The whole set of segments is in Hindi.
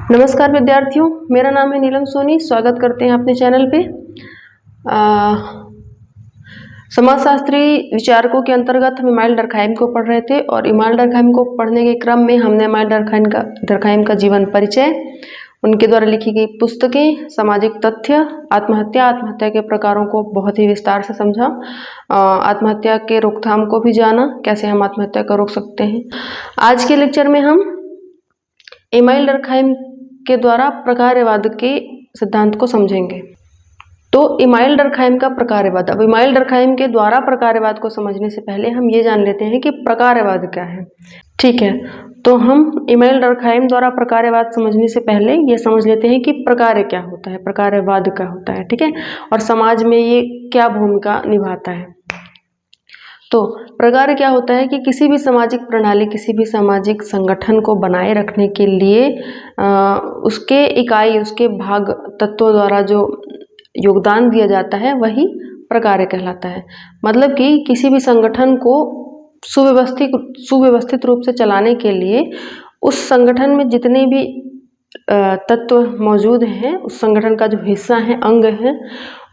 नमस्कार विद्यार्थियों, मेरा नाम है नीलम सोनी। स्वागत करते हैं अपने चैनल पे। समाजशास्त्री विचारकों के अंतर्गत हम इमानुएल डर्कहाइम को पढ़ रहे थे और इमानुएल डर्कहाइम को पढ़ने के क्रम में हमने इमानुएल डर्कहाइम का जीवन परिचय, उनके द्वारा लिखी गई पुस्तकें, सामाजिक तथ्य, आत्महत्या के प्रकारों को बहुत ही विस्तार से समझा, आत्महत्या के रोकथाम को भी जाना, कैसे हम आत्महत्या को रोक सकते हैं। आज के लेक्चर में हम इमानुएल डर्कहाइम के द्वारा प्रकार्यवाद के सिद्धांत को समझेंगे। तो इमानुएल डर्कहाइम का प्रकार्यवाद। अब इमानुएल डर्कहाइम के द्वारा प्रकार्यवाद को समझने से पहले हम ये जान लेते हैं कि प्रकार्यवाद क्या है। ठीक है, तो हम इमानुएल डर्कहाइम द्वारा प्रकार्यवाद समझने से पहले ये समझ लेते हैं कि प्रकार्य क्या होता है, प्रकार्यवाद क्या होता है। ठीक है, और समाज में ये क्या भूमिका निभाता है। तो प्रकार्य क्या होता है कि किसी भी सामाजिक प्रणाली, किसी भी सामाजिक संगठन को बनाए रखने के लिए उसके इकाई, उसके भाग तत्वों द्वारा जो योगदान दिया जाता है वही प्रकार्य कहलाता है। मतलब कि किसी भी संगठन को सुव्यवस्थित रूप से चलाने के लिए उस संगठन में जितने भी तत्व मौजूद हैं, उस संगठन का जो हिस्सा है, अंग है,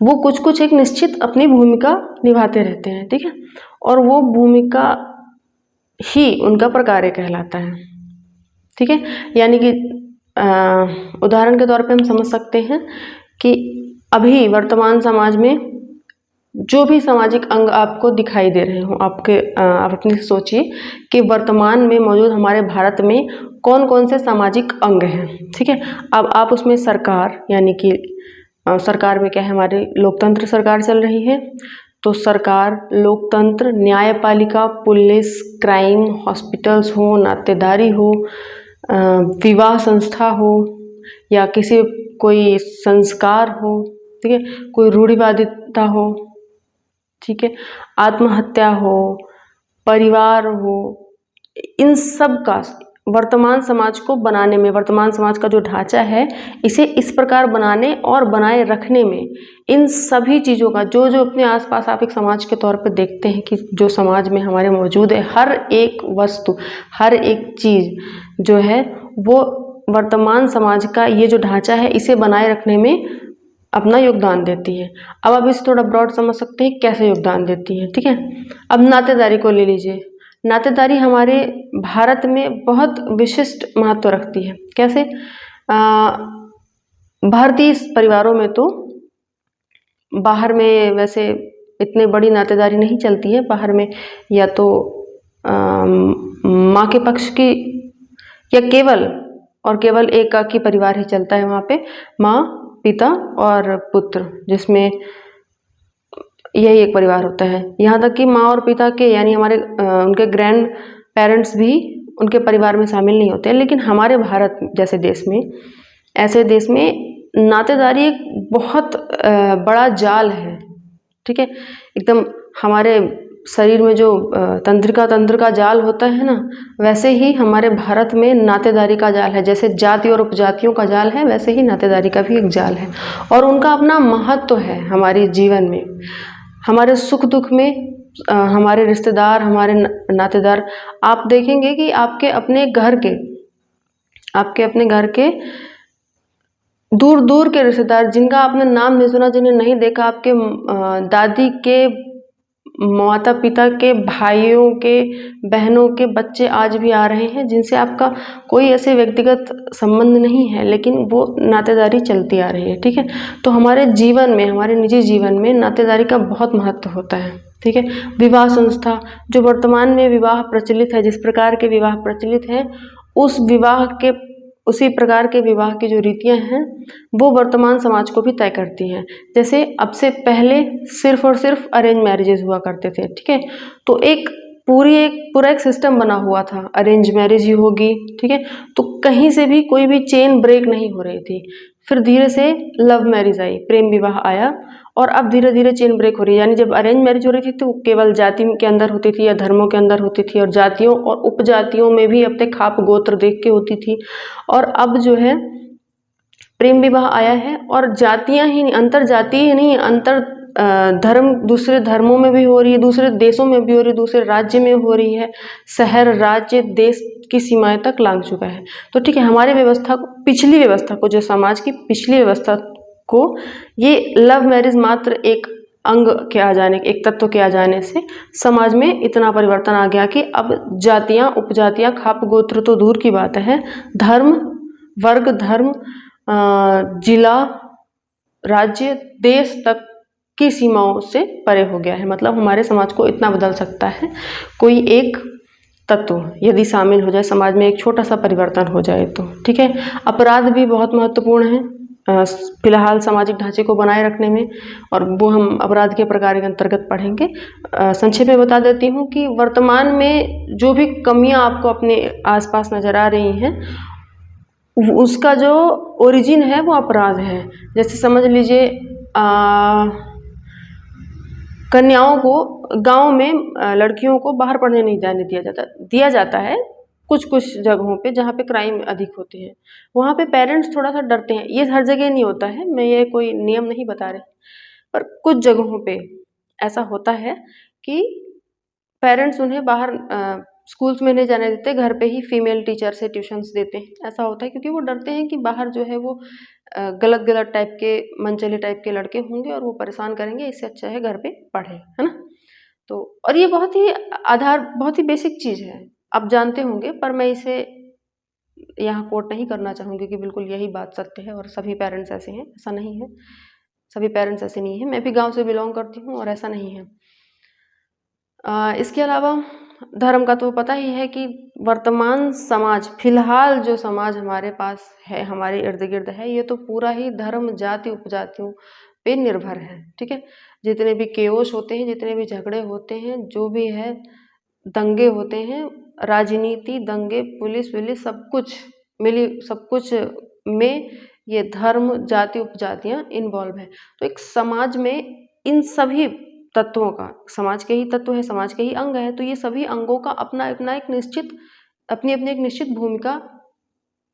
वो कुछ एक निश्चित अपनी भूमिका निभाते रहते हैं। ठीक है, और वो भूमिका ही उनका प्रकार्य कहलाता है। ठीक है, यानी कि उदाहरण के तौर पे हम समझ सकते हैं कि अभी वर्तमान समाज में जो भी सामाजिक अंग आपको दिखाई दे रहे हो, आप अपने सोचिए कि वर्तमान में मौजूद हमारे भारत में कौन कौन से सामाजिक अंग हैं। ठीक है, अब आप उसमें सरकार, यानी कि सरकार में क्या है, हमारे लोकतंत्र सरकार चल रही है, तो सरकार, लोकतंत्र, न्यायपालिका, पुलिस, क्राइम, हॉस्पिटल्स हो, नातेदारी हो, विवाह संस्था हो, या कोई संस्कार हो, ठीक है, कोई रूढ़िवादिता हो, ठीक है, आत्महत्या हो, परिवार हो, इन सब का वर्तमान समाज को बनाने में, वर्तमान समाज का जो ढांचा है इसे इस प्रकार बनाने और बनाए रखने में, इन सभी चीज़ों का जो अपने आसपास आप एक समाज के तौर पर देखते हैं कि जो समाज में हमारे मौजूद है, हर एक वस्तु, हर एक चीज़ जो है वो वर्तमान समाज का ये जो ढांचा है इसे बनाए रखने में अपना योगदान देती है। अब आप इसे थोड़ा ब्रॉड समझ सकते हैं कैसे योगदान देती है। ठीक है, अब नातेदारी को ले लीजिए। नातेदारी हमारे भारत में बहुत विशिष्ट महत्व रखती है। कैसे? भारतीय परिवारों में तो बाहर में वैसे इतने बड़ी नातेदारी नहीं चलती है। बाहर में या तो माँ के पक्ष की या केवल एक की परिवार ही चलता है। वहाँ पे माँ, पिता और पुत्र, जिसमें यही एक परिवार होता है। यहाँ तक कि माँ और पिता के, यानी हमारे उनके ग्रैंड पेरेंट्स भी उनके परिवार में शामिल नहीं होते हैं। लेकिन हमारे भारत जैसे देश में, ऐसे देश में नातेदारी एक बहुत बड़ा जाल है। ठीक है, एकदम हमारे शरीर में जो तंत्र का जाल होता है ना, वैसे ही हमारे भारत में नातेदारी का जाल है। जैसे जाति और उपजातियों का जाल है, वैसे ही नातेदारी का भी एक जाल है और उनका अपना महत्व है हमारे जीवन में। हमारे सुख दुख में हमारे रिश्तेदार, हमारे नातेदार, आप देखेंगे कि आपके अपने घर के दूर दूर के रिश्तेदार, जिनका आपने नाम नहीं सुना, जिन्हें नहीं देखा, आपके दादी के, माता पिता के, भाइयों के, बहनों के बच्चे आज भी आ रहे हैं जिनसे आपका कोई ऐसे व्यक्तिगत संबंध नहीं है, लेकिन वो नातेदारी चलती आ रही है। ठीक है, तो हमारे जीवन में, हमारे निजी जीवन में नातेदारी का बहुत महत्व होता है। ठीक है, विवाह संस्था, जो वर्तमान में विवाह प्रचलित है, जिस प्रकार के विवाह प्रचलित हैं, उसी प्रकार के विवाह की जो रीतियां हैं वो वर्तमान समाज को भी तय करती हैं। जैसे अब से पहले सिर्फ और सिर्फ अरेंज मैरिजेस हुआ करते थे। ठीक है, तो पूरा एक सिस्टम बना हुआ था, अरेंज मैरिज ही होगी। ठीक है, तो कहीं से भी कोई भी चेन ब्रेक नहीं हो रही थी। फिर धीरे से लव मैरिज आई, प्रेम विवाह आया, और अब धीरे धीरे चेन ब्रेक हो रही है। यानी जब अरेंज मैरिज हो रही थी तो केवल जाति के अंदर होती थी या धर्मों के अंदर होती थी, और जातियों और उपजातियों में भी अपने खाप गोत्र देख के होती थी। और अब जो है प्रेम विवाह आया है, और जातियां ही, अंतर जातीय ही नहीं, अंतर धर्म दूसरे धर्मों में भी हो रही है, दूसरे देशों में भी हो रही है, दूसरे राज्य में हो रही है, शहर, राज्य, देश की सीमाएं तक लांघ चुका है। तो ठीक है, हमारी व्यवस्था को, पिछली व्यवस्था को, जो समाज की पिछली व्यवस्था को ये लव मैरिज मात्र एक अंग के आ जाने, एक तत्व के आ जाने से समाज में इतना परिवर्तन आ गया कि अब जातियाँ, उपजातियाँ, खाप गोत्र तो दूर की बात है, धर्म, वर्ग, धर्म, जिला, राज्य, देश तक की सीमाओं से परे हो गया है। मतलब हमारे समाज को इतना बदल सकता है कोई एक तत्व यदि शामिल हो जाए समाज में, एक छोटा सा परिवर्तन हो जाए तो। ठीक है, अपराध भी बहुत महत्वपूर्ण है फिलहाल सामाजिक ढांचे को बनाए रखने में, और वो हम अपराध के प्रकार के अंतर्गत पढ़ेंगे। संक्षेप में बता देती हूँ कि वर्तमान में जो भी कमियां आपको अपने आसपास नज़र आ रही हैं, उसका जो ओरिजिन है वो अपराध है। जैसे समझ लीजिए कन्याओं को गांव में लड़कियों को बाहर पढ़ने नहीं जाने दिया जाता है कुछ कुछ जगहों पे जहाँ पे क्राइम अधिक होते हैं, वहाँ पे पेरेंट्स थोड़ा सा डरते हैं। ये हर जगह नहीं होता है, मैं ये कोई नियम नहीं बता रही, पर कुछ जगहों पे ऐसा होता है कि पेरेंट्स उन्हें बाहर स्कूल्स में नहीं जाने देते, घर पे ही फीमेल टीचर से ट्यूशन्स देते हैं। ऐसा होता है क्योंकि वो डरते हैं कि बाहर जो है वो गलत गलत टाइप के, मनचले टाइप के लड़के होंगे और वो परेशान करेंगे, इससे अच्छा है घर पे पढ़े, है ना। तो और ये बहुत ही बेसिक चीज़ है, आप जानते होंगे, पर मैं इसे यहाँ कोट नहीं करना चाहूँगी कि बिल्कुल यही बात सत्य है और सभी पेरेंट्स ऐसे हैं, ऐसा नहीं है। सभी पेरेंट्स ऐसे नहीं हैं, मैं भी गांव से बिलोंग करती हूँ और ऐसा नहीं है। इसके अलावा धर्म का तो पता ही है कि वर्तमान समाज, फिलहाल जो समाज हमारे पास है, हमारे इर्द गिर्द है, ये तो पूरा ही धर्म, जाति, उपजातियों पे निर्भर है। ठीक है, जितने भी केओस होते हैं, जितने भी झगड़े होते हैं, जो भी है दंगे होते हैं, राजनीति, दंगे, पुलिस विलिस, सब कुछ में ये धर्म, जाति, उपजातियाँ इन्वॉल्व है। तो एक समाज में इन सभी तत्वों का, समाज के ही तत्व है, समाज के ही अंग है, तो ये सभी अंगों का अपना अपना एक निश्चित, अपनी अपनी एक निश्चित भूमिका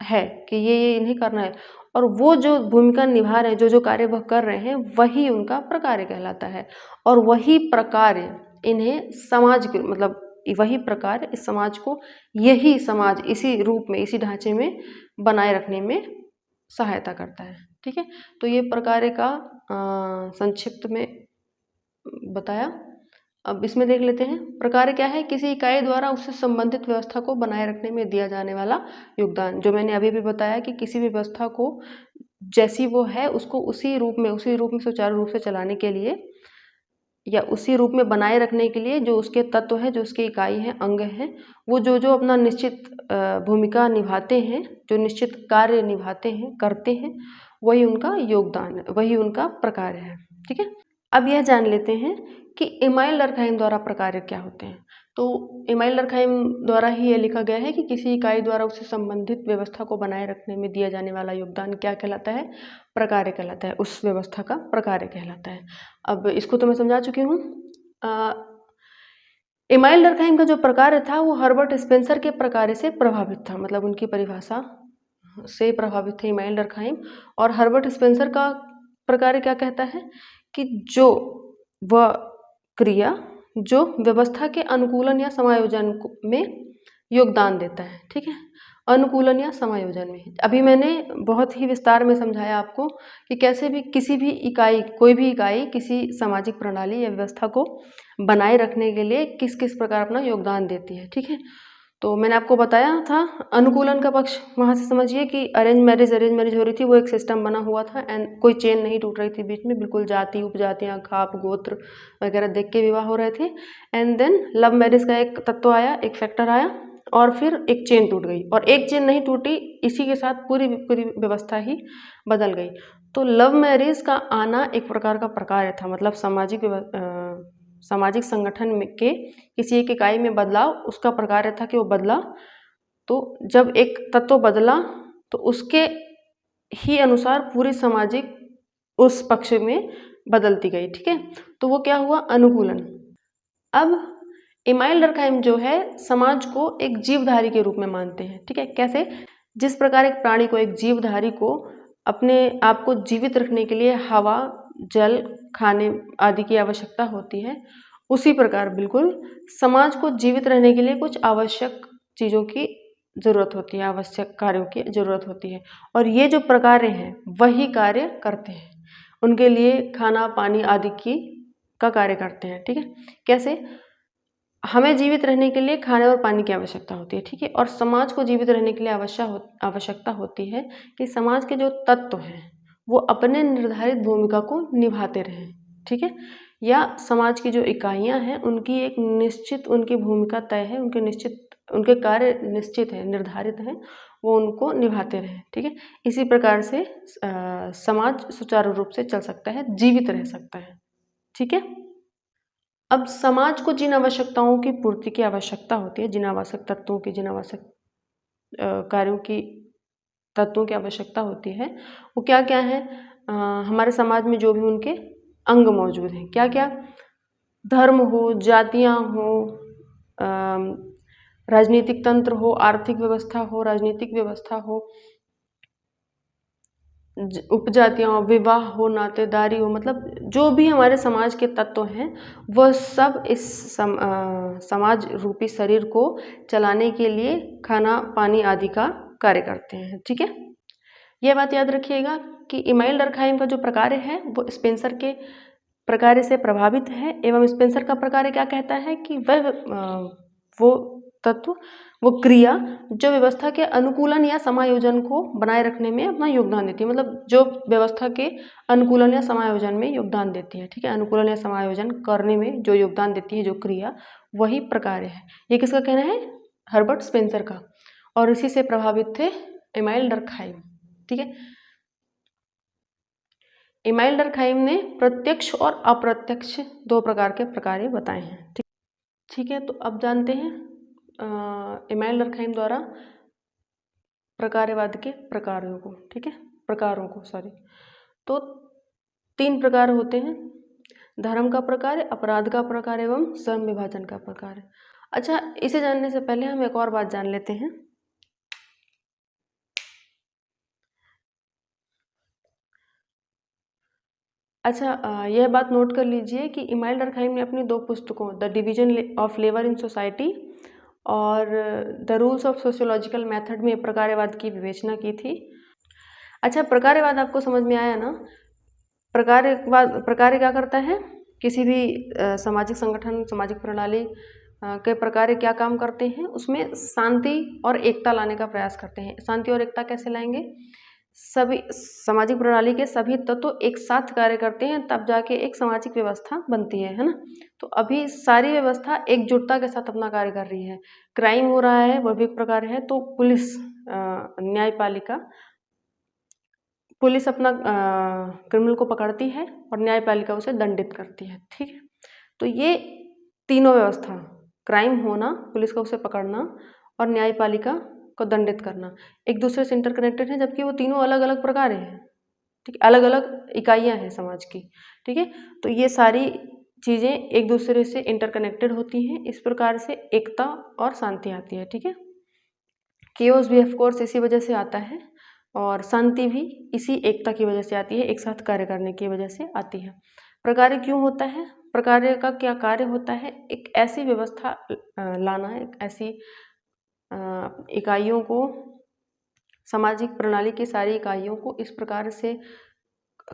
है कि ये इन्हें करना है, और वो जो भूमिका निभा रहे हैं, जो कार्य वह कर रहे हैं, वही उनका प्रकार्य कहलाता है। और वही प्रकार्य इन्हें समाज के, मतलब वही प्रकार इस समाज को, यही समाज इसी रूप में, इसी ढांचे में बनाए रखने में सहायता करता है। ठीक है, तो ये प्रकार्य का संक्षिप्त में बताया। अब इसमें देख लेते हैं, प्रकार्य क्या है? किसी इकाई द्वारा उससे संबंधित व्यवस्था को बनाए रखने में दिया जाने वाला योगदान। जो मैंने अभी भी बताया कि किसी भी व्यवस्था को जैसी वो है उसको उसी रूप में सुचारू रूप से चलाने के लिए, या उसी रूप में बनाए रखने के लिए जो उसके तत्व है, जो उसकी इकाई है, अंग है, वो जो अपना निश्चित भूमिका निभाते हैं, जो निश्चित कार्य निभाते हैं, करते हैं, वही उनका योगदान है, वही उनका प्रकार्य है। ठीक है, अब यह जान लेते हैं कि इमाइल डर्कहाइम द्वारा प्रकार्य क्या होते हैं। तो इमाइल डर्कहाइम द्वारा ही यह लिखा गया है कि किसी इकाई द्वारा उससे संबंधित व्यवस्था को बनाए रखने में दिया जाने वाला योगदान क्या कहलाता है? प्रकार्य कहलाता है, उस व्यवस्था का प्रकार्य कहलाता है। अब इसको तो मैं समझा चुकी हूँ। इमाइल डर्कहाइम का जो प्रकार्य था वो हर्बर्ट स्पेंसर के प्रकार्य से प्रभावित था, मतलब उनकी परिभाषा से प्रभावित थे इमाइल डर्कहाइम। और हर्बर्ट स्पेंसर का प्रकार्य क्या कहता है कि जो वह क्रिया जो व्यवस्था के अनुकूलन या समायोजन में योगदान देता है। ठीक है, अनुकूलन या समायोजन में। अभी मैंने बहुत ही विस्तार में समझाया आपको कि कैसे भी किसी भी इकाई, कोई भी इकाई किसी सामाजिक प्रणाली या व्यवस्था को बनाए रखने के लिए किस किस प्रकार अपना योगदान देती है। ठीक है, तो मैंने आपको बताया था अनुकूलन का पक्ष, वहाँ से समझिए कि अरेंज मैरिज हो रही थी, वो एक सिस्टम बना हुआ था एंड कोई चेन नहीं टूट रही थी बीच में, बिल्कुल जाति, उपजातियाँ, खाप, गोत्र वगैरह देख के विवाह हो रहे थे। एंड देन लव मैरिज का एक तत्व आया, एक फैक्टर आया, और फिर एक चेन टूट गई, और एक चेन नहीं टूटी, इसी के साथ पूरी व्यवस्था ही बदल गई। तो लव मैरिज का आना एक प्रकार का प्रकार्य था, मतलब सामाजिक संगठन में के किसी एक इकाई में बदलाव, उसका प्रकार्य था कि वो बदला। तो जब एक तत्व बदला तो उसके ही अनुसार पूरी सामाजिक उस पक्ष में बदलती गई। ठीक है, तो वो क्या हुआ? अनुकूलन। अब इमाइल डर्कहाइम जो है समाज को एक जीवधारी के रूप में मानते हैं। ठीक है, कैसे? जिस प्रकार एक प्राणी को, एक जीवधारी को अपने आप को जीवित रखने के लिए हवा, जल, खाने आदि की आवश्यकता होती है, उसी प्रकार बिल्कुल समाज को जीवित रहने के लिए कुछ आवश्यक चीज़ों की ज़रूरत होती है, आवश्यक कार्यों की ज़रूरत होती है। और ये जो प्रकार्य हैं वही कार्य करते हैं, उनके लिए खाना पानी आदि की का कार्य करते हैं। ठीक है, कैसे? हमें जीवित रहने के लिए खाने और पानी की आवश्यकता होती है। ठीक है, और समाज को जीवित रहने के लिए आवश्यकता होती है कि समाज के जो तत्व हैं वो अपने निर्धारित भूमिका को निभाते रहें। ठीक है, या समाज की जो इकाइयां हैं उनकी एक निश्चित उनकी भूमिका तय है, उनके कार्य निश्चित है, निर्धारित हैं, वो उनको निभाते रहें। ठीक है, इसी प्रकार से समाज सुचारू रूप से चल सकता है, जीवित रह सकता है। ठीक है, अब समाज को जिन आवश्यकताओं की पूर्ति की आवश्यकता होती है, जिन आवश्यक तत्वों की, जिन आवश्यक कार्यों की, तत्वों की आवश्यकता होती है, वो क्या क्या है? हमारे समाज में जो भी उनके अंग मौजूद हैं, क्या क्या? धर्म हो, जातियाँ हो, राजनीतिक तंत्र हो, आर्थिक व्यवस्था हो, राजनीतिक व्यवस्था हो, उपजातियाँ हो, विवाह हो, नातेदारी हो, मतलब जो भी हमारे समाज के तत्व हैं वह सब इस समाज रूपी शरीर को चलाने के लिए खाना पानी आदि का कार्य करते हैं। ठीक है, यह बात याद रखिएगा कि इमाइल डर्कहाइम का जो प्रकार्य है वो स्पेंसर के प्रकार्य से प्रभावित है, एवं स्पेंसर का प्रकार्य क्या कहता है कि वो तत्व, वो क्रिया जो व्यवस्था के अनुकूलन या समायोजन को बनाए रखने में अपना योगदान देती है, मतलब जो व्यवस्था के अनुकूलन या समायोजन में योगदान देती है। ठीक है, अनुकूलन या समायोजन करने में जो योगदान देती है जो क्रिया, वही प्रकार्य है। ये किसका कहना है? हर्बर्ट स्पेंसर का। और इसी से प्रभावित थे इमाइल डर्कहाइम। ठीक है, इमाइल डर्कहाइम ने प्रत्यक्ष और अप्रत्यक्ष दो प्रकार के प्रकार्य बताए हैं। ठीक है, तो अब जानते हैं इमाइल डर्कहाइम द्वारा प्रकार्यवाद के प्रकारों को। ठीक है, प्रकारों को, सॉरी। तो 3 प्रकार होते हैं: धर्म का प्रकार, अपराध का प्रकार एवं श्रम विभाजन का प्रकार। अच्छा, इसे जानने से पहले हम एक और बात जान लेते हैं। अच्छा, यह बात नोट कर लीजिए कि इमाइल डर्कहाइम ने अपनी 2 पुस्तकों the division of labour in society और the rules of sociological method में प्रकार्यवाद की विवेचना की थी। अच्छा, प्रकार्यवाद आपको समझ में आया ना? प्रकार्य क्या करता है? किसी भी सामाजिक संगठन, सामाजिक प्रणाली के प्रकार्य क्या काम करते हैं? उसमें शांति और एकता लाने का प्रयास करते हैं। शांति और एकता कैसे लाएंगे? सभी सामाजिक प्रणाली के सभी तत्व एक साथ कार्य करते हैं, तब जाके एक सामाजिक व्यवस्था बनती है ना? तो अभी सारी व्यवस्था एकजुटता के साथ अपना कार्य कर रही है। क्राइम हो रहा है, वह भी एक प्रकार है, तो पुलिस, पुलिस अपना क्रिमिनल को पकड़ती है और न्यायपालिका उसे दंडित करती है। ठीक है, तो ये तीनों व्यवस्था, क्राइम होना, पुलिस का उसे पकड़ना और न्यायपालिका को दंडित करना, एक दूसरे से इंटरकनेक्टेड है, जबकि वो तीनों अलग अलग प्रकार हैं। ठीक, अलग अलग इकाइयाँ हैं समाज की। ठीक है, तो ये सारी चीज़ें एक दूसरे से इंटरकनेक्टेड होती हैं, इस प्रकार से एकता और शांति आती है। ठीक है, केओस भी ऑफ कोर्स इसी वजह से आता है और शांति भी इसी एकता की वजह से आती है, एक साथ कार्य करने की वजह से आती है। प्रकार्य क्यों होता है? प्रकार्य का क्या कार्य होता है? एक ऐसी व्यवस्था लाना है, एक ऐसी इकाइयों को, सामाजिक प्रणाली की सारी इकाइयों को इस प्रकार से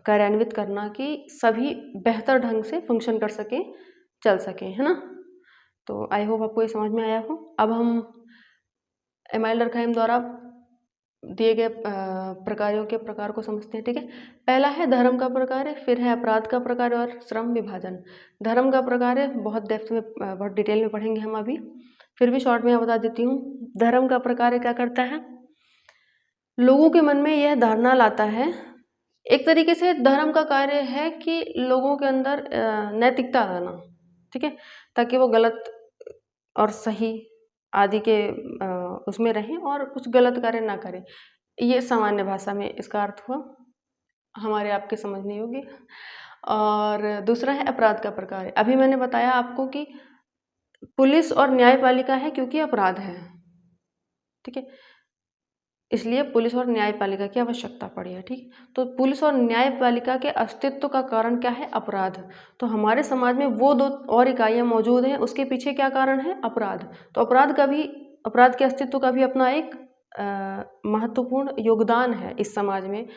कार्यान्वित करना कि सभी बेहतर ढंग से फंक्शन कर सकें, चल सकें, है ना? तो आई होप आपको ये समझ में आया हो। अब हम इमाइल डर्कहाइम द्वारा दिए गए प्रकारों के प्रकार को समझते हैं। ठीक है, पहला है धर्म का प्रकार, फिर है अपराध का प्रकार और श्रम विभाजन। धर्म का प्रकार है, बहुत डेप्थ में, बहुत डिटेल में पढ़ेंगे हम अभी, फिर भी शॉर्ट में मैं बता देती हूँ। धर्म का प्रकार क्या करता है? लोगों के मन में यह धारणा लाता है, एक तरीके से धर्म का कार्य है कि लोगों के अंदर नैतिकता लाना। ठीक है, ताकि वो गलत और सही आदि के उसमें रहें और कुछ गलत कार्य ना करें। ये सामान्य भाषा में इसका अर्थ हुआ, हमारे आपके समझने योग्य। और दूसरा है अपराध का प्रकार। अभी मैंने बताया आपको कि पुलिस और न्यायपालिका है क्योंकि अपराध है। ठीक है, इसलिए पुलिस और न्यायपालिका की आवश्यकता पड़ी है। ठीक, तो पुलिस और न्यायपालिका के अस्तित्व का कारण क्या है? अपराध। तो हमारे समाज में वो दो और इकाइयाँ मौजूद हैं, उसके पीछे क्या कारण है? अपराध। तो अपराध के अस्तित्व का भी अपना एक महत्वपूर्ण योगदान है इस समाज में,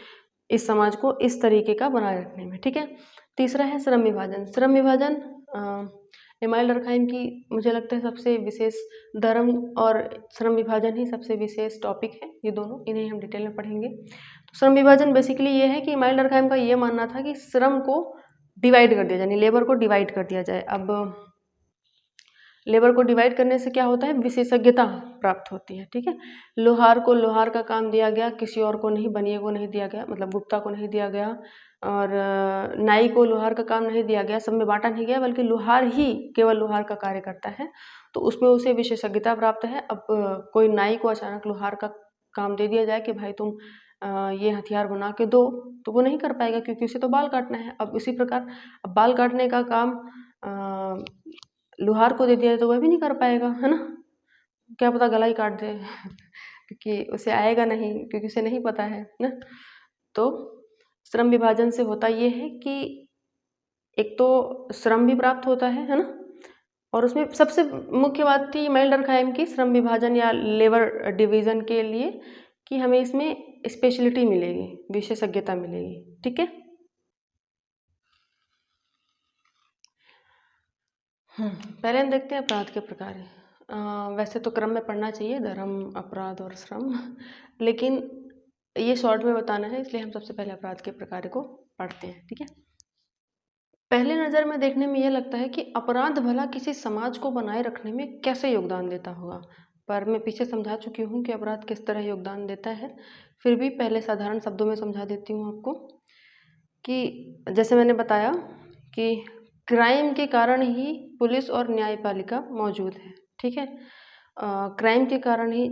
इस समाज को इस तरीके का बनाए रखने में। ठीक है, तीसरा है श्रम विभाजन। श्रम विभाजन इमाइल डर्कहाइम की मुझे लगता है सबसे विशेष, धर्म और श्रम विभाजन ही सबसे विशेष टॉपिक है, ये दोनों, इन्हें हम डिटेल में पढ़ेंगे। तो श्रम विभाजन बेसिकली ये है कि इमाइल डर्कहाइम का ये मानना था कि श्रम को डिवाइड कर दिया जाए, यानी लेबर को डिवाइड कर दिया जाए। अब लेबर को डिवाइड करने से क्या होता है? विशेषज्ञता प्राप्त होती है। ठीक है, लोहार को लोहार का काम दिया गया, किसी और को नहीं, बनिए को नहीं दिया गया, मतलब गुप्ता को नहीं दिया गया, और नाई को लोहार का काम नहीं दिया गया, सब में बांटा नहीं गया, बल्कि लोहार ही केवल लोहार का कार्य करता है, तो उसमें उसे विशेषज्ञता प्राप्त है। अब कोई नाई को अचानक लोहार का काम दे दिया जाए कि भाई तुम ये हथियार बना के दो, तो वो नहीं कर पाएगा, क्योंकि उसे तो बाल काटना है। अब इसी प्रकार अब बाल काटने का काम लोहार को दे दिया तो वह भी नहीं कर पाएगा, है ना, क्या पता गला ही काट दे क्योंकि उसे आएगा नहीं, क्योंकि उसे नहीं पता है ना। तो श्रम विभाजन से होता ये है कि एक तो श्रम भी प्राप्त होता है ना, और उसमें सबसे मुख्य बात थी इमाइल डर्कहाइम की श्रम विभाजन या लेबर डिवीज़न के लिए कि हमें इसमें स्पेशलिटी मिलेगी, विशेषज्ञता मिलेगी। ठीक है, पहले हम देखते हैं अपराध के प्रकार। वैसे तो क्रम में पढ़ना चाहिए, धर्म, अपराध और श्रम, लेकिन ये शॉर्ट में बताना है, इसलिए हम सबसे पहले अपराध के प्रकार को पढ़ते हैं। ठीक है, पहले नज़र में देखने में यह लगता है कि अपराध भला किसी समाज को बनाए रखने में कैसे योगदान देता होगा, पर मैं पीछे समझा चुकी हूँ कि अपराध किस तरह योगदान देता है। फिर भी पहले साधारण शब्दों में समझा देती हूँ आपको कि जैसे मैंने बताया कि क्राइम के कारण ही पुलिस और न्यायपालिका मौजूद है। ठीक है, क्राइम के कारण ही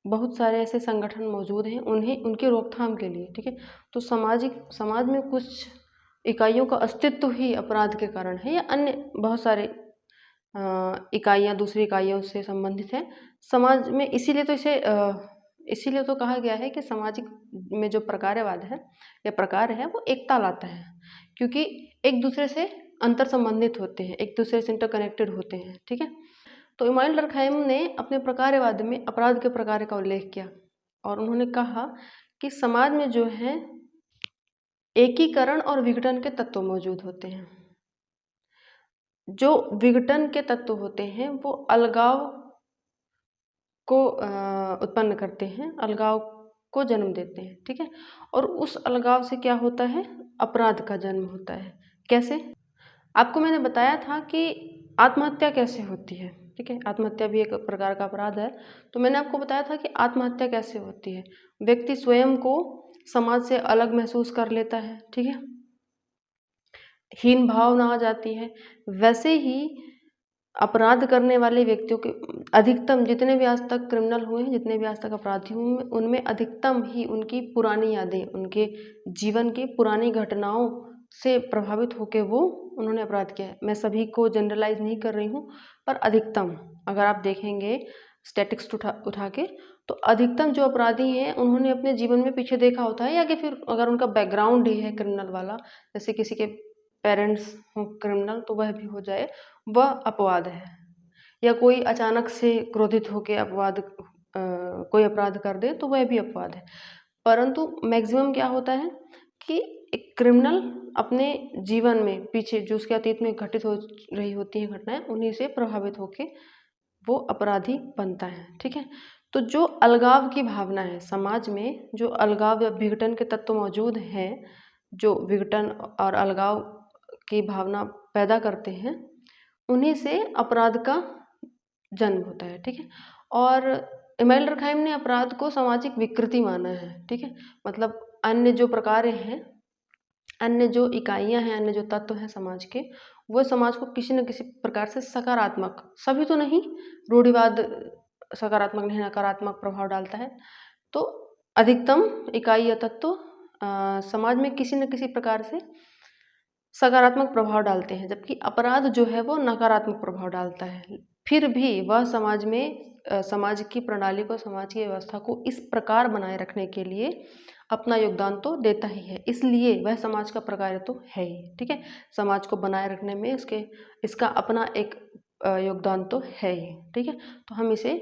बहुत सारे ऐसे संगठन मौजूद हैं, उन्हें उनकी रोकथाम के लिए। ठीक है, तो समाज में कुछ इकाइयों का अस्तित्व ही अपराध के कारण है, या अन्य बहुत सारे इकाइयाँ दूसरी इकाइयों से संबंधित हैं समाज में। इसीलिए तो कहा गया है कि सामाजिक में जो प्रकारवाद है या प्रकार है वो एकता लाता है, क्योंकि एक दूसरे से अंतर संबंधित होते हैं, एक दूसरे से इंटरकनेक्टेड होते हैं। ठीक है, तो इमाइल डर्कहाइम ने अपने प्रकारवाद में अपराध के प्रकार का उल्लेख किया, और उन्होंने कहा कि समाज में जो है एकीकरण और विघटन के तत्व मौजूद होते हैं। जो विघटन के तत्व होते हैं वो अलगाव को उत्पन्न करते हैं, अलगाव को जन्म देते हैं। ठीक है, और उस अलगाव से क्या होता है? अपराध का जन्म होता है। कैसे? आपको मैंने बताया था कि आत्महत्या कैसे होती है। ठीक है, आत्महत्या भी एक प्रकार का अपराध है। तो मैंने आपको बताया था कि आत्महत्या कैसे होती है। व्यक्ति स्वयं को समाज से अलग महसूस कर लेता है। ठीक है, हीन भावना आ जाती है। वैसे ही अपराध करने वाले व्यक्तियों के अधिकतम, जितने भी आज तक क्रिमिनल हुए हैं, जितने भी आज तक अपराधी हुए हैं, उनमें अधिकतम ही उनकी पुरानी यादें, उनके जीवन की पुरानी घटनाओं से प्रभावित होकर उन्होंने अपराध किया है। मैं सभी को जनरलाइज नहीं कर रही हूँ, पर अधिकतम अगर आप देखेंगे स्टैटिक्स उठा के, तो अधिकतम जो अपराधी हैं उन्होंने अपने जीवन में पीछे देखा होता है, या कि फिर अगर उनका बैकग्राउंड ही है क्रिमिनल वाला, जैसे किसी के पेरेंट्स हों क्रिमिनल, तो वह भी हो जाए, वह अपवाद है। या कोई अचानक से क्रोधित होकर कोई अपराध कर दे, तो वह भी अपवाद है। परंतु मैक्सिमम क्या होता है कि एक क्रिमिनल अपने जीवन में पीछे जो उसके अतीत में घटित हो रही होती हैं घटनाएं, उन्हीं से प्रभावित होकर वो अपराधी बनता है। ठीक है, तो जो अलगाव की भावना है समाज में, जो अलगाव या विघटन के तत्व मौजूद हैं, जो विघटन और अलगाव की भावना पैदा करते हैं, उन्हीं से अपराध का जन्म होता है। ठीक है, और इमाइल डर्कहाइम ने अपराध को सामाजिक विकृति माना है। ठीक है, मतलब अन्य जो प्रकार हैं, अन्य जो इकाइयां हैं, अन्य जो तत्व हैं समाज के, वो समाज को किसी न किसी प्रकार से सकारात्मक, सभी तो नहीं, रूढ़िवाद सकारात्मक नहीं नकारात्मक प्रभाव डालता है, तो अधिकतम इकाई या तत्व समाज में किसी न किसी प्रकार से सकारात्मक प्रभाव डालते हैं, जबकि अपराध जो है वो नकारात्मक प्रभाव डालता है। फिर भी वह समाज में समाज की प्रणाली को, समाज की व्यवस्था को इस प्रकार बनाए रखने के लिए अपना योगदान तो देता ही है, इसलिए वह समाज का प्रकार तो है ही। ठीक है, समाज को बनाए रखने में इसका अपना एक योगदान तो है ही। ठीक है, तो हम इसे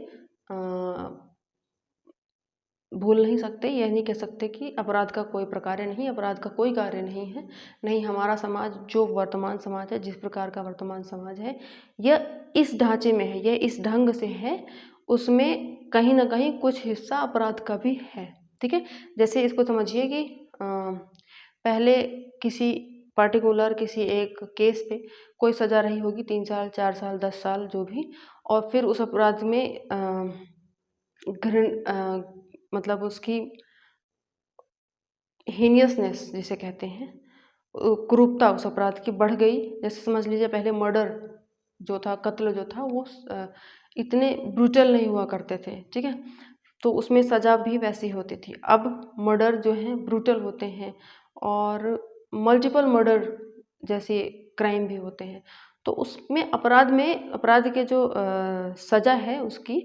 भूल नहीं सकते, यह नहीं कह सकते कि अपराध का कोई प्रकार नहीं, अपराध का कोई कार्य नहीं है। नहीं, हमारा समाज जो वर्तमान समाज है, जिस प्रकार का वर्तमान समाज है, यह इस ढांचे में है, यह इस ढंग से है, उसमें कहीं ना कहीं कुछ हिस्सा अपराध का भी है। ठीक है, जैसे इसको समझिए कि पहले किसी पार्टिकुलर किसी एक केस पे कोई सज़ा रही होगी 3 साल, 4 साल, 10 साल जो भी, और फिर उस अपराध में मतलब उसकी हीनियसनेस जिसे कहते हैं, क्रूरता उस अपराध की बढ़ गई। जैसे समझ लीजिए पहले मर्डर जो था, कत्ल जो था, वो इतने ब्रूटल नहीं हुआ करते थे। ठीक है, तो उसमें सज़ा भी वैसी होती थी। अब मर्डर जो है ब्रूटल होते हैं और मल्टीपल मर्डर जैसे क्राइम भी होते हैं। तो उसमें अपराध के जो सज़ा है उसकी,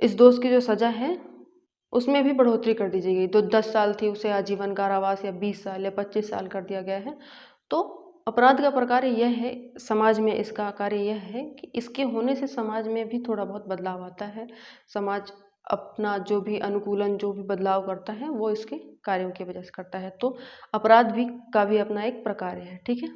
इस दोष की जो सज़ा है उसमें भी बढ़ोतरी कर दी गई। तो 10 साल थी, उसे आजीवन कारावास या 20 साल या 25 साल कर दिया गया है। तो अपराध का प्रकार यह है, समाज में इसका कार्य यह है कि इसके होने से समाज में भी थोड़ा बहुत बदलाव आता है। समाज अपना जो भी अनुकूलन, जो भी बदलाव करता है, वो इसके कार्यों की वजह से करता है। तो अपराध का भी अपना एक प्रकार है। ठीक है,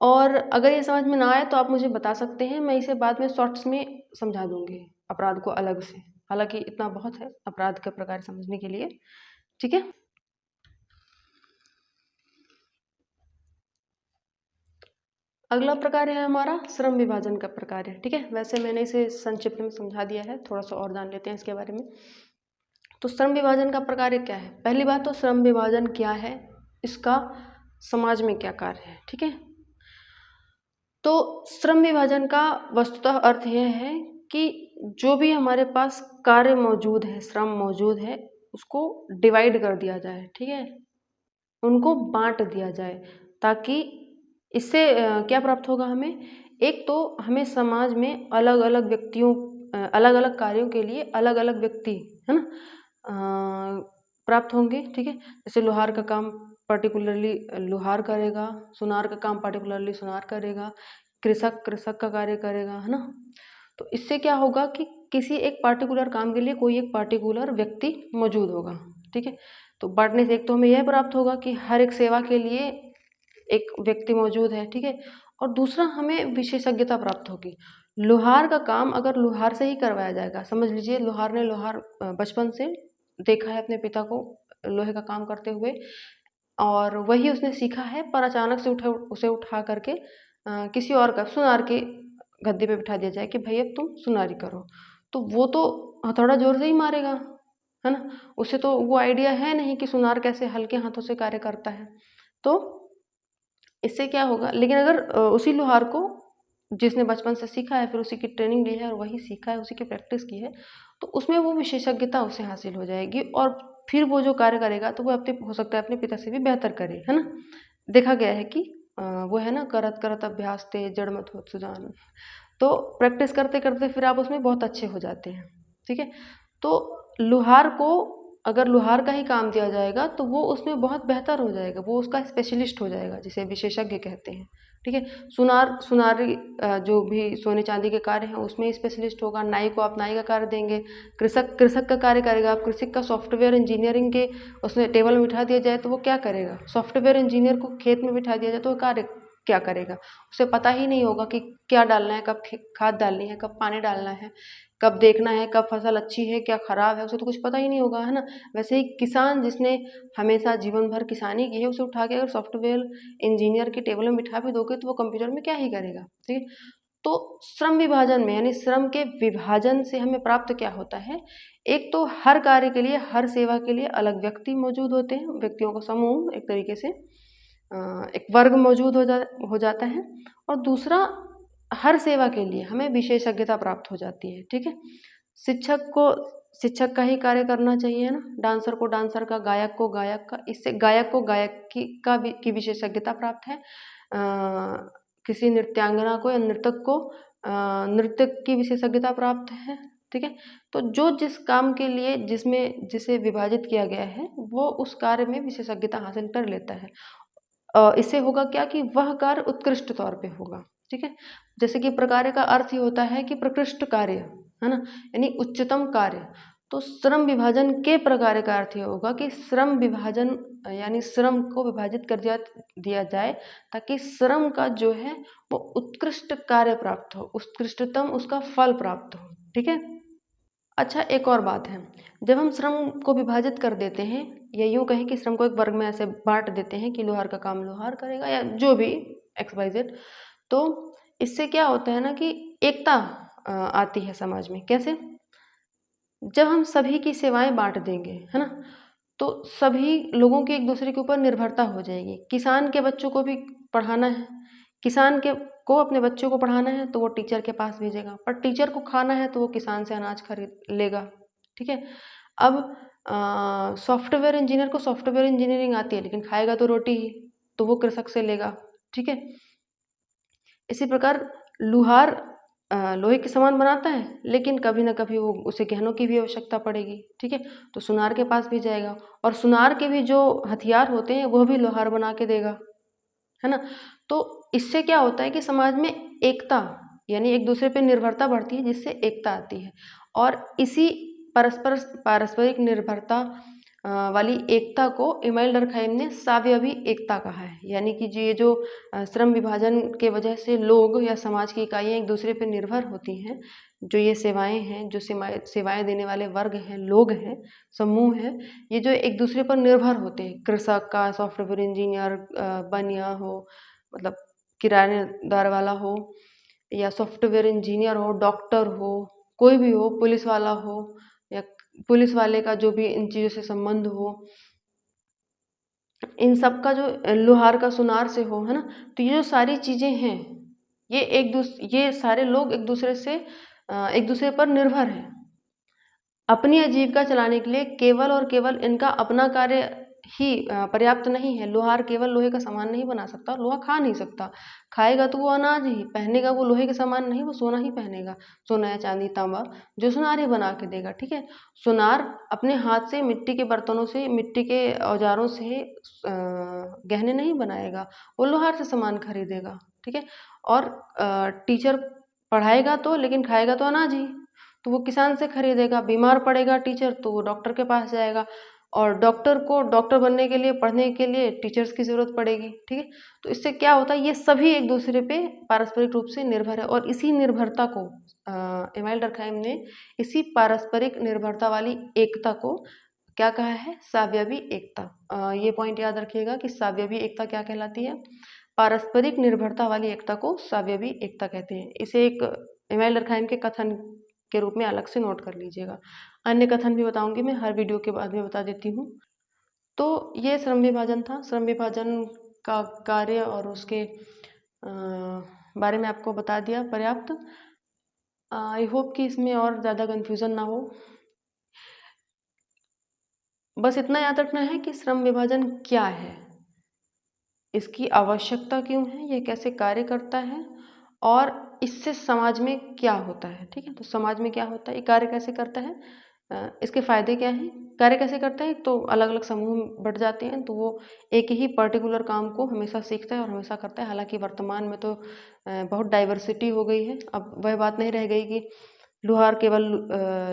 और अगर ये समझ में ना आए तो आप मुझे बता सकते हैं, मैं इसे बाद में शॉर्ट्स में समझा दूंगी अपराध को अलग से। हालांकि इतना बहुत है अपराध का प्रकार समझने के लिए। ठीक है, अगला प्रकार है हमारा श्रम विभाजन का प्रकार है। ठीक है, वैसे मैंने इसे संक्षिप्त में समझा दिया है, थोड़ा सा और जान लेते हैं इसके बारे में। तो श्रम विभाजन का प्रकार क्या है? पहली बात तो श्रम विभाजन क्या है, इसका समाज में क्या कार्य है। ठीक है, तो श्रम विभाजन का वस्तुतः अर्थ यह है कि जो भी हमारे पास कार्य मौजूद है, श्रम मौजूद है, उसको डिवाइड कर दिया जाए। ठीक है, उनको बांट दिया जाए, ताकि इससे क्या प्राप्त होगा हमें? एक तो हमें समाज में अलग अलग व्यक्तियों, अलग अलग कार्यों के लिए अलग अलग व्यक्ति, है ना, प्राप्त होंगे। ठीक है, जैसे लोहार का काम पर्टिकुलरली लोहार करेगा, सुनार का काम पर्टिकुलरली सुनार करेगा, कृषक का कार्य करेगा, है ना। तो इससे क्या होगा कि किसी एक पार्टिकुलर काम के लिए कोई एक पार्टिकुलर व्यक्ति मौजूद होगा। ठीक है, तो बांटने से एक तो हमें यह प्राप्त होगा कि हर एक सेवा के लिए एक व्यक्ति मौजूद है। ठीक है, और दूसरा हमें विशेषज्ञता प्राप्त होगी। लोहार का काम अगर लोहार से ही करवाया जाएगा, समझ लीजिए लोहार ने बचपन से देखा है अपने पिता को लोहे का काम करते हुए, और वही उसने सीखा है, पर अचानक से उसे उठा करके किसी और का सुनार के गद्दे पे बिठा दिया जाए कि भाई अब तुम सुनारी करो, तो वो तो हथौड़ा जोर से ही मारेगा, है ना। उसे तो वो आइडिया है नहीं कि सुनार कैसे हल्के हाथों से कार्य करता है। तो इससे क्या होगा, लेकिन अगर उसी लोहार को जिसने बचपन से सीखा है, फिर उसी की ट्रेनिंग ली है और वही सीखा है, उसी की प्रैक्टिस की है, तो उसमें वो विशेषज्ञता उसे हासिल हो जाएगी, और फिर वो जो कार्य करेगा तो वो हो सकता है अपने पिता से भी बेहतर करे, है ना। देखा गया है कि वो है ना, करत करत अभ्यास ते जड़ मत होत सुजान। तो प्रैक्टिस करते करते फिर आप उसमें बहुत अच्छे हो जाते हैं। ठीक है, तो लोहार को अगर लोहार का ही काम दिया जाएगा तो वो उसमें बहुत बेहतर हो जाएगा, वो उसका स्पेशलिस्ट हो जाएगा, जिसे विशेषज्ञ कहते हैं। ठीक है, सुनारी जो भी सोने चांदी के कार्य हैं उसमें स्पेशलिस्ट होगा। नाई को आप नाई का कार्य देंगे, कृषक का कार्य करेगा। आप कृषक का सॉफ्टवेयर इंजीनियरिंग के उसमें टेबल में बिठा दिया जाए तो वो क्या करेगा? सॉफ्टवेयर इंजीनियर को खेत में बिठा दिया जाए तो वो कार्य क्या करेगा? उसे पता ही नहीं होगा कि क्या डालना है, कब खाद डालनी है, कब पानी डालना है, कब देखना है कब फसल अच्छी है क्या खराब है, उसे तो कुछ पता ही नहीं होगा, है ना। वैसे ही किसान जिसने हमेशा जीवन भर किसानी की है, उसे उठा के अगर सॉफ्टवेयर इंजीनियर के टेबल में बिठा भी दोगे तो वो कंप्यूटर में क्या ही करेगा। ठीक है, तो श्रम विभाजन में यानी श्रम के विभाजन से हमें प्राप्त क्या होता है? एक तो हर कार्य के लिए, हर सेवा के लिए अलग व्यक्ति मौजूद होते हैं, व्यक्तियों का समूह, एक तरीके से एक वर्ग मौजूद हो जाता है। और दूसरा, हर सेवा के लिए हमें विशेषज्ञता प्राप्त हो जाती है। ठीक है, शिक्षक का ही कार्य करना चाहिए ना, डांसर को डांसर का, गायक को गायक का, इससे गायक को गायक की विशेषज्ञता प्राप्त है। किसी नृत्यांगना को या नर्तक को नृत्य की विशेषज्ञता प्राप्त है। ठीक है, तो जो जिस काम के लिए जिसे विभाजित किया गया है वो उस कार्य में विशेषज्ञता हासिल कर लेता है। इससे होगा क्या कि वह कार्य उत्कृष्ट तौर पे होगा। ठीक है, जैसे कि प्रकार्य का अर्थ ही होता है कि प्रकृष्ट कार्य, है ना, यानी उच्चतम कार्य। तो श्रम विभाजन के प्रकार्य का अर्थ ये होगा कि श्रम विभाजन यानी श्रम को विभाजित कर दिया जाए ताकि श्रम का जो है वो उत्कृष्ट कार्य प्राप्त हो, उत्कृष्टतम उसका फल प्राप्त हो। ठीक है, अच्छा एक और बात है, जब हम श्रम को विभाजित कर देते हैं या यूँ कहें कि श्रम को एक वर्ग में ऐसे बांट देते हैं कि लोहार का काम लोहार करेगा या जो भी XYZ, तो इससे क्या होता है ना कि एकता आती है समाज में। कैसे? जब हम सभी की सेवाएं बांट देंगे, है ना, तो सभी लोगों की एक दूसरे के ऊपर निर्भरता हो जाएगी। किसान के बच्चों को भी पढ़ाना है, किसान को अपने बच्चों को पढ़ाना है तो वो टीचर के पास भेजेगा, पर टीचर को खाना है तो वो किसान से अनाज खरीद लेगा। ठीक है, अब सॉफ्टवेयर इंजीनियर को सॉफ्टवेयर इंजीनियरिंग आती है लेकिन खाएगा तो रोटी ही, तो वो कृषक से लेगा। ठीक है, इसी प्रकार लुहार लोहे के सामान बनाता है लेकिन कभी ना कभी वो उसे गहनों की भी आवश्यकता पड़ेगी। ठीक है, तो सुनार के पास भी जाएगा और सुनार के भी जो हथियार होते हैं वह भी लोहार बना के देगा, है ना। तो इससे क्या होता है कि समाज में एकता यानी एक दूसरे पे निर्भरता बढ़ती है जिससे एकता आती है। और इसी पारस्परिक निर्भरता वाली एकता को इमाइल डर्कहाइम ने सावयवी एकता कहा है। यानी कि ये जो श्रम विभाजन के वजह से लोग या समाज की इकाइयाँ एक दूसरे पर निर्भर होती हैं, जो ये सेवाएं हैं, जो सेवाएं देने वाले वर्ग हैं, लोग हैं, समूह हैं, ये जो एक दूसरे पर निर्भर होते हैं, कृषक का, सॉफ्टवेयर इंजीनियर, बनिया हो, मतलब किरानेदार वाला हो या सॉफ्टवेयर इंजीनियर हो, डॉक्टर हो, कोई भी हो, पुलिस वाला हो या पुलिस वाले का जो भी इन चीज़ों से संबंध हो, इन सब का जो लोहार का सुनार से हो, है ना, तो ये जो सारी चीज़ें हैं ये सारे लोग एक दूसरे पर निर्भर हैं। अपनी आजीविका चलाने के लिए केवल और केवल इनका अपना कार्य ही पर्याप्त नहीं है। लोहार केवल लोहे का सामान नहीं बना सकता, लोहा खा नहीं सकता। खाएगा तो वो अनाज ही पहनेगा, वो लोहे के सामान नहीं, वो सोना ही पहनेगा, सोना या चांदी, तांबा, जो सुनार ही बना के देगा। ठीक है, सुनार अपने हाथ से मिट्टी के बर्तनों से, मिट्टी के औजारों से गहने नहीं बनाएगा, वो लोहार से सामान खरीदेगा। ठीक है, और टीचर पढ़ाएगा तो, लेकिन खाएगा तो अनाज ही, तो वो किसान से खरीदेगा। बीमार पड़ेगा टीचर तो वो डॉक्टर के पास जाएगा, और डॉक्टर को डॉक्टर बनने के लिए, पढ़ने के लिए टीचर्स की ज़रूरत पड़ेगी। ठीक है, तो इससे क्या होता है, ये सभी एक दूसरे पे पारस्परिक रूप से निर्भर है। और इसी निर्भरता को इमाइल डर्कहाइम ने इसी पारस्परिक निर्भरता वाली एकता को क्या कहा है, सावयवी एकता। ये पॉइंट याद रखिएगा कि सावयवी एकता क्या कहलाती है, पारस्परिक निर्भरता वाली एकता को सावयवी एकता कहते हैं। इसे एक इमाइल डर्कहाइम के कथन के रूप में अलग से नोट कर लीजिएगा। अन्य कथन भी बताऊंगी मैं, हर वीडियो के बाद में बता देती हूँ। तो ये श्रम विभाजन था, श्रम विभाजन का कार्य और उसके बारे में आपको बता दिया पर्याप्त। आई होप कि इसमें और ज़्यादा कन्फ्यूज़न ना हो। बस इतना याद रखना है कि श्रम विभाजन क्या है, इसकी आवश्यकता क्यों है, यह कैसे कार्य करता है और इससे समाज में क्या होता है। ठीक है, तो समाज में क्या होता है, ये कार्य कैसे करता है, इसके फ़ायदे क्या हैं, कार्य कैसे करता है। तो अलग अलग समूह बढ़ जाते हैं तो वो एक ही पर्टिकुलर काम को हमेशा सीखता है और हमेशा करता है। हालांकि वर्तमान में तो बहुत डाइवर्सिटी हो गई है, अब वह बात नहीं रह गई कि लोहार केवल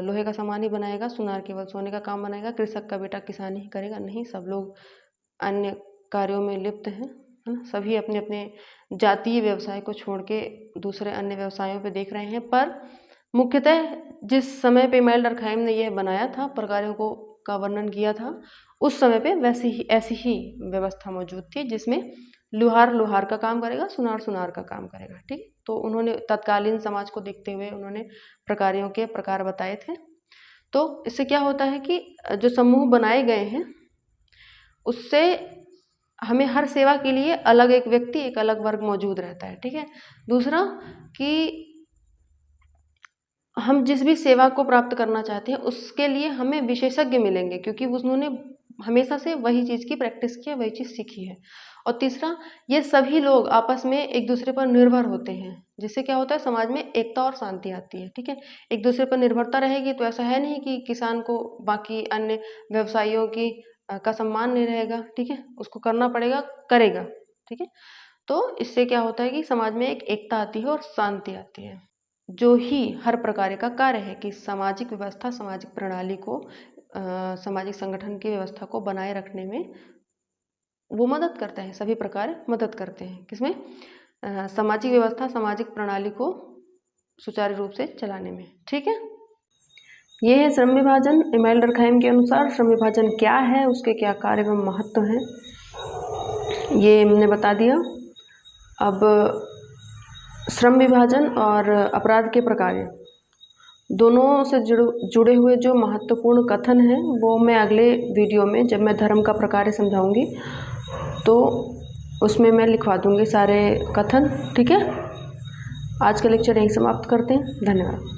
लोहे का सामान ही बनाएगा, सुनार केवल सोने का काम बनाएगा, कृषक का बेटा किसानी ही करेगा। नहीं, सब लोग अन्य कार्यों में लिप्त हैं, है ना। सभी अपने अपने जातीय व्यवसाय को छोड़ के दूसरे अन्य व्यवसायों पे देख रहे हैं। पर मुख्यतः जिस समय पे इमाइल डर्कहाइम ने यह बनाया था, प्रकारों का वर्णन किया था, उस समय पे ऐसी ही व्यवस्था मौजूद थी जिसमें लोहार का काम करेगा, सुनार का काम करेगा। ठीक, तो उन्होंने तत्कालीन समाज को देखते हुए उन्होंने प्रकारों के प्रकार बताए थे। तो इससे क्या होता है कि जो समूह बनाए गए हैं उससे हमें हर सेवा के लिए अलग एक व्यक्ति, एक अलग वर्ग मौजूद रहता है। ठीक है, दूसरा कि हम जिस भी सेवा को प्राप्त करना चाहते हैं उसके लिए हमें विशेषज्ञ मिलेंगे, क्योंकि उन्होंने हमेशा से वही चीज़ की प्रैक्टिस की है, वही चीज़ सीखी है। और तीसरा, ये सभी लोग आपस में एक दूसरे पर निर्भर होते हैं, जिससे क्या होता है, समाज में एकता और शांति आती है। ठीक है, एक दूसरे पर निर्भरता रहेगी तो ऐसा है नहीं कि किसान को बाकी अन्य व्यवसायियों की का सम्मान नहीं रहेगा। ठीक है, उसको करना पड़ेगा, करेगा। ठीक है, तो इससे क्या होता है कि समाज में एक एकता आती है और शांति आती है, जो ही हर प्रकार का कार्य है कि सामाजिक व्यवस्था, सामाजिक प्रणाली को, सामाजिक संगठन की व्यवस्था को बनाए रखने में वो मदद करते हैं। सभी प्रकार मदद करते हैं किसमें, सामाजिक व्यवस्था, सामाजिक प्रणाली को सुचारू रूप से चलाने में। ठीक है, ये है श्रम विभाजन। इमाइल डर्कहाइम के अनुसार श्रम विभाजन क्या है, उसके क्या कार्य एवं महत्व हैं, ये हमने बता दिया। अब श्रम विभाजन और अपराध के प्रकार दोनों से जुड़े हुए जो महत्वपूर्ण कथन हैं वो मैं अगले वीडियो में, जब मैं धर्म का प्रकार समझाऊंगी तो उसमें मैं लिखवा दूंगी सारे कथन। ठीक है, आज का लेक्चर यहीं समाप्त करते हैं। धन्यवाद।